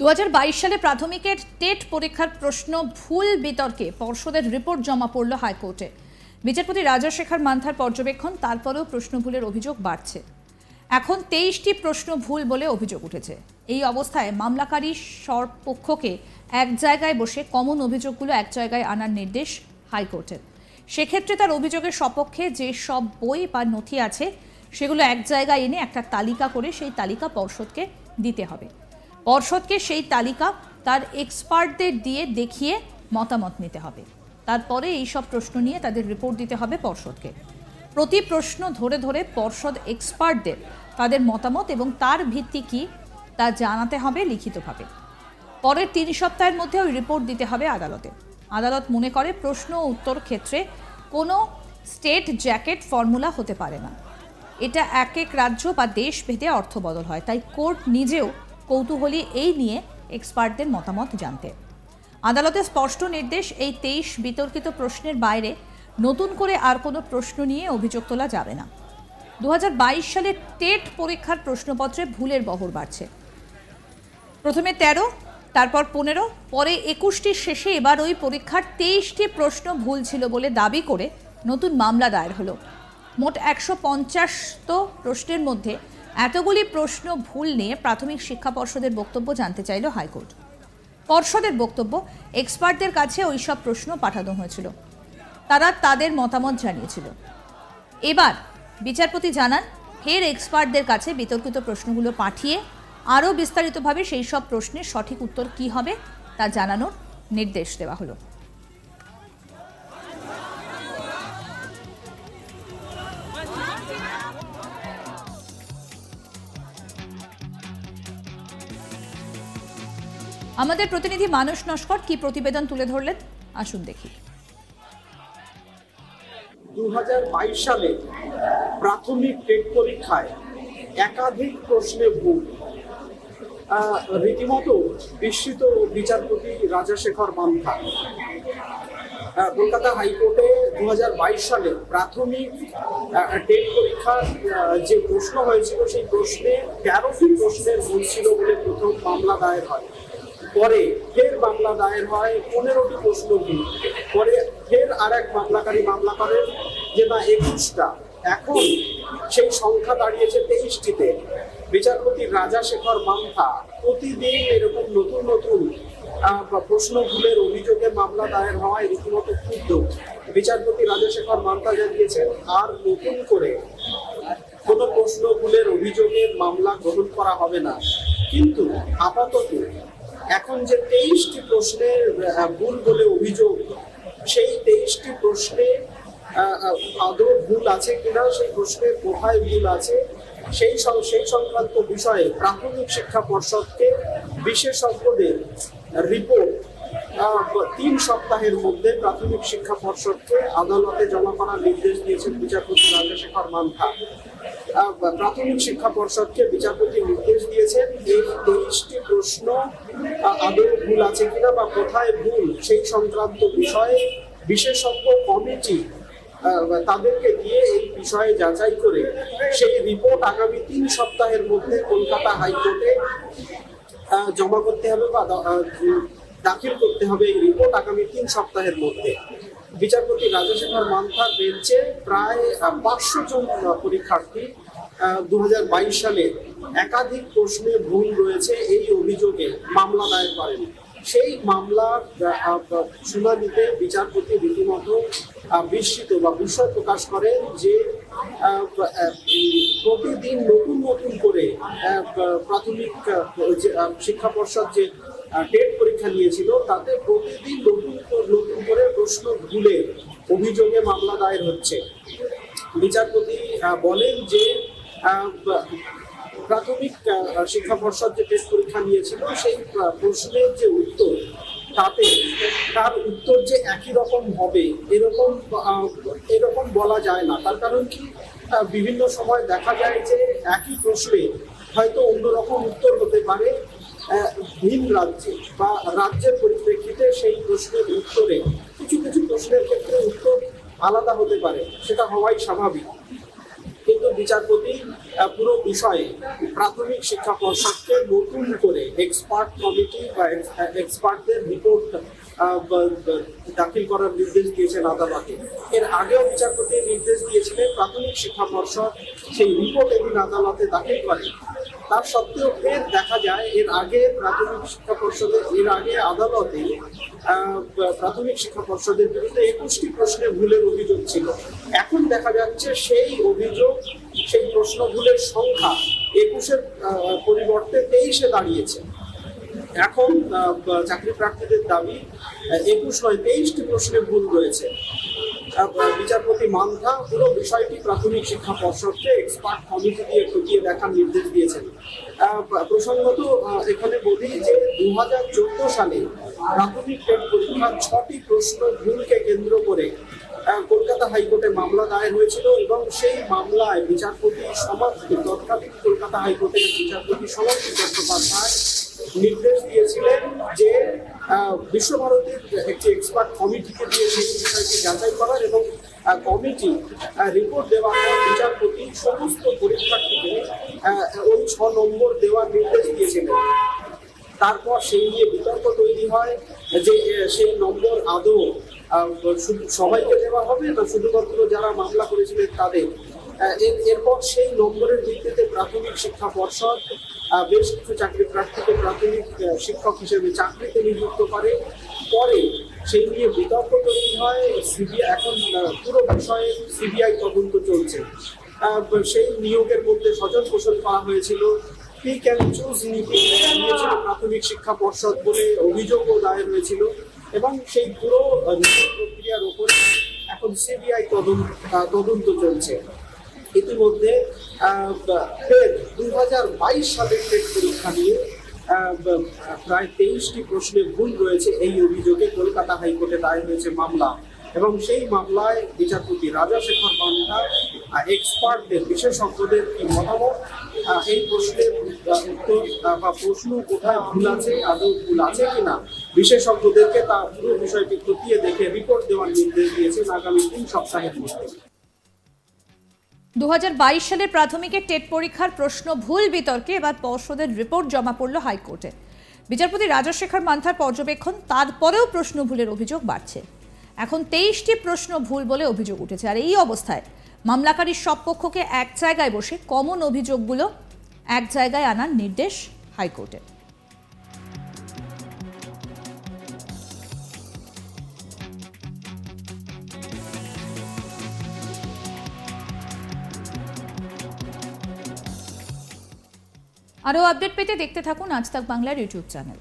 2022 সালে প্রাথমিকের টেট পরীক্ষার প্রশ্ন ভুল বিতর্কে পর্ষদের রিপোর্ট জমা পড়ল হাইকোর্টে। বিচারপতি রাজাশেখর মান্থার পর্যবেক্ষণ, তারপরেও প্রশ্ন ভুলের অভিযোগ বাড়ছে। এখন 23টি প্রশ্ন ভুল বলে অভিযোগ উঠেছে। এই অবস্থায় মামলাকারী পক্ষকে এক জায়গায় বসে কমন অভিযোগগুলো এক জায়গায় আনার নির্দেশ হাইকোর্টের। সেক্ষেত্রে তার অভিযোগের সপক্ষে যে সব বই বা নথি আছে সেগুলো এক জায়গায় এনে একটা তালিকা করে সেই তালিকা পর্ষদকে দিতে হবে। পর্ষদকে সেই তালিকা তার এক্সপার্টদের দিয়ে দেখিয়ে মতামত নিতে হবে। তারপরে এই সব প্রশ্ন নিয়ে তাদের রিপোর্ট দিতে হবে পর্ষদকে। প্রতি প্রশ্ন ধরে ধরে পর্ষদ এক্সপার্টদের তাদের মতামত এবং তার ভিত্তি কী তা জানাতে হবে লিখিতভাবে। পরের 3 সপ্তাহের মধ্যে ওই রিপোর্ট দিতে হবে আদালতে। আদালত মনে করে প্রশ্ন ও উত্তর ক্ষেত্রে কোনো স্টেট জ্যাকেট ফর্মুলা হতে পারে না। এটা এক এক রাজ্য বা দেশ ভেদে অর্থবদল হয়। তাই কোর্ট নিজেও কৌতূহলী এই নিয়ে এক্সপার্টদের মতামত জানতে। আদালতের স্পষ্ট নির্দেশ, এই 23 বিতর্কিত প্রশ্নের বাইরে নতুন করে আর কোনো প্রশ্ন নিয়ে অভিযোগ তোলা যাবে না। 2022 সালে টেট পরীক্ষার প্রশ্নপত্রে ভুলের বহর বাড়ছে। প্রথমে 13, তারপর 15, পরে 21টির শেষে এবার ওই পরীক্ষার 23টি প্রশ্ন ভুল ছিল বলে দাবি করে নতুন মামলা দায়ের হলো। মোট 150 প্রশ্নের মধ্যে এতগুলি প্রশ্ন ভুল নিয়ে প্রাথমিক শিক্ষা পর্ষদের বক্তব্য জানতে চাইল হাইকোর্ট। পর্ষদের বক্তব্য, এক্সপার্টদের কাছে ওই সব প্রশ্ন পাঠানো হয়েছিল, তারা তাদের মতামত জানিয়েছিল। এবার বিচারপতি জানান, ফের এক্সপার্টদের কাছে বিতর্কিত প্রশ্নগুলো পাঠিয়ে আরও বিস্তারিতভাবে সেই সব প্রশ্নের সঠিক উত্তর কী হবে তা জানানোর নির্দেশ দেওয়া হলো। আমাদের প্রতিনিধি মানস নস্কর কি প্রতিবেদন তুলে ধরলেন, আসুন দেখি। 2022 সালে প্রাথমিক টেট পরীক্ষায় একাধিক প্রশ্নে ভুল। রীতিমতো বিস্মিত বিচারপতি রাজাশেখর মান্থা। কলকাতা হাইকোর্টে 2022 সালে প্রাথমিক টেট পরীক্ষার যে প্রশ্ন হয়েছিল সেই প্রশ্নে 13টি প্রশ্নের ভুল ছিল বলে প্রথম মামলা দায়ের হয়। পরে ফের মামলা দায়ের হয় 15টি প্রশ্ন ভুল। পরে ফের আর এক মামলা করেন যে না 21টা। এখন সেই সংখ্যা দাঁড়িয়েছে 23টিতে। বিচারপতি রাজাশেখর মান্থা প্রতিদিন এরকম নতুন নতুন প্রশ্ন ভুলের অভিযোগে মামলা দায়ের হওয়ায় রীতিমতো ক্ষুব্ধ। বিচারপতি রাজাশেখর মান্থা জানিয়েছেন, আর নতুন করে কোনো প্রশ্ন ভুলের অভিযোগের মামলা গ্রহণ করা হবে না। কিন্তু আপাতত এখন যে 23টি প্রশ্নের ভুল বলে অভিযোগ, সেই 23টি প্রশ্নে আদৌ ভুল আছে কিনা, সেই প্রশ্নের কোথায় ভুল আছে সেই সংক্রান্ত বিষয়ে প্রাথমিক শিক্ষা পর্ষদকে বিশেষজ্ঞদের রিপোর্ট 3 সপ্তাহের মধ্যে প্রাথমিক শিক্ষা পর্ষদকে আদালতে জমা করার নির্দেশ দিয়েছেন বিচারপতি রাজাশেখর মান্থা। প্রাথমিক শিক্ষা পর্ষদকে বিচারপতি নির্দেশ দিয়েছেন এই 23টি প্রশ্ন আদৌ ভুল আছে কিনা বা কোথায় ভুল সেই সংক্রান্ত বিষয়ে বিশেষজ্ঞ কমিটি তাদেরকে দিয়ে এই বিষয়ে যাচাই করে সেই রিপোর্ট আগামী 3 সপ্তাহের মধ্যে কলকাতা হাইকোর্টে জমা করতে হবে বা দাখিল করতে হবে। এই রিপোর্ট আগামী 3 সপ্তাহের মধ্যে। বিচারপতি রাজাশেখর মান্থার বেঞ্চে প্রায় 500 জন পরীক্ষার্থী 2022 সালে একাধিক প্রশ্নে ভুল রয়েছে এই অভিযোগে মামলা দায়ের করেন। সেই মামলার শুনানিতে বিচারপতি রীতিমতো বিস্মিত বা বিস্ময় প্রকাশ করেন যে প্রতিদিন নতুন নতুন করে প্রাথমিক শিক্ষা পর্ষদ যে টেট পরীক্ষা নিয়েছিল তাতে প্রতিদিন নতুন নতুন করে প্রশ্ন ভুলের অভিযোগে মামলা দায়ের হচ্ছে। বিচারপতি বলেন যে প্রাথমিক শিক্ষা পর্ষদ যে টেট পরীক্ষা নিয়েছিল সেই প্রশ্নের যে উত্তর, তাতে তার উত্তর যে একই রকম হবে এরকম বলা যায় না। তার কারণ কি, বিভিন্ন সময় দেখা যায় যে একই প্রশ্নে হয়তো অন্যরকম উত্তর হতে পারে ভিন রাজ্যে বা রাজ্যের পরিপ্রেক্ষিতে। সেই প্রশ্নের উত্তরে কিছু কিছু প্রশ্নের ক্ষেত্রে উত্তর আলাদা হতে পারে, সেটা হওয়াই স্বাভাবিক। কিন্তু বিচারপতি পুরো বিষয়ে প্রাথমিক শিক্ষা পর্ষদকে নতুন করে এক্সপার্ট কমিটি বা এক্সপার্টদের রিপোর্ট দাখিল করার নির্দেশ দিয়েছেন আদালতে। এর আগেও বিচারপতি নির্দেশ দিয়েছিলেন প্রাথমিক শিক্ষা পর্ষদ সেই রিপোর্ট এদিন আদালতে দাখিল করে। তার সত্ত্বেও ফের দেখা যায় এর আগে প্রাথমিক শিক্ষা পর্ষদের আদালতে প্রাথমিক শিক্ষা পর্ষদের বিরুদ্ধে 21টি প্রশ্নে ভুলের অভিযোগ ছিল। এখন দেখা যাচ্ছে সেই অভিযোগ, সেই প্রশ্ন ভুলের সংখ্যা 21-এর পরিবর্তে 23-এ দাঁড়িয়েছে। এখন চাকরি প্রার্থীদের দাবি 21 নয় 23টি প্রশ্নে ভুল রয়েছে। বিচারপতি মান্থা পুরো বিষয়টি প্রাথমিক শিক্ষা পর্ষদকে এক্সপার্ট কমিটি দিয়ে খতিয়ে দেখার নির্দেশ দিয়েছেন। প্রসঙ্গত এখানে বলি যে 2014 সালে প্রাথমিক টেট পরীক্ষার 6টি প্রশ্ন ভুলকে কেন্দ্র করে কলকাতা হাইকোর্টে মামলা দায়ের হয়েছিল এবং সেই মামলায় বিচারপতি তৎকালীন কলকাতা হাইকোর্টের বিচারপতি সমাপ্তি চট্টোপাধ্যায় নির্দেশ দিয়েছিলেন যে বিশ্বভারতীর একটি এক্সপার্ট কমিটিকে দিয়ে সেই বিষয়টি যাচাই করার এবং কমিটি রিপোর্ট দেওয়ার পর বিচারপতি সমস্ত পরীক্ষার্থীকে ওই 6 নম্বর দেওয়ার নির্দেশ দিয়েছিলেন। তারপর সেই নিয়ে বিতর্ক তৈরি হয় যে সেই নম্বর আদৌ সবাইকে দেওয়া হবে না শুধুমাত্র যারা মামলা করেছিলেন তাদের। এরপর সেই নম্বরের ভিত্তিতে প্রাথমিক শিক্ষা পর্ষদ বেশ কিছু চাকরি প্রার্থীকে প্রাথমিক শিক্ষক হিসেবে চাকরিতে নিযুক্ত করে। পরে সেই নিয়ে বিতর্ক তৈরি হয়। এখন পুরো বিষয়ে সিবিআই তদন্ত চলছে। সেই নিয়োগের মধ্যে স্বজন পোষণ করা হয়েছিল, পিক অ্যান্ড চুজ নীতি নিয়েছিল প্রাথমিক শিক্ষা পর্ষদ বলে অভিযোগও দায়ের হয়েছিল এবং সেই পুরো নিয়োগ প্রক্রিয়ার উপরে এখন সিবিআই তদন্ত চলছে। ইতিমধ্যে ফের 2022 সালের টেট পরীক্ষা নিয়ে প্রায় 23টি প্রশ্নে ভুল রয়েছে এই অভিযোগে কলকাতা হাইকোর্টে দায়ের হয়েছে মামলা এবং সেই মামলায় বিচারপতি রাজাশেখর মান্থা এক্সপার্টদের বিশেষজ্ঞদের কি মতামত, এই প্রশ্নের উত্তর বা প্রশ্ন কোথায় ভুল আছে, আদৌ ভুল আছে কিনা বিশেষজ্ঞদেরকে তা পুরো বিষয়টি খতিয়ে দেখে রিপোর্ট দেওয়ার নির্দেশ দিয়েছেন আগামী 3 সপ্তাহের মধ্যে। 2022 সালের প্রাথমিকের টেট পরীক্ষার প্রশ্ন ভুল বিতর্কে এবার পর্ষদের রিপোর্ট জমা পড়ল হাইকোর্টে। বিচারপতি রাজাশেখর মান্থার পর্যবেক্ষণ, তারপরেও প্রশ্ন ভুলের অভিযোগ বাড়ছে। এখন 23টি প্রশ্ন ভুল বলে অভিযোগ উঠেছে। আর এই অবস্থায় মামলাকারীর সব পক্ষকে এক জায়গায় বসে কমন অভিযোগগুলো এক জায়গায় আনার নির্দেশ হাইকোর্টের। আরও আপডেট পেতে দেখতে থাকুন আজ তাক বাংলার ইউটিউব চ্যানেল।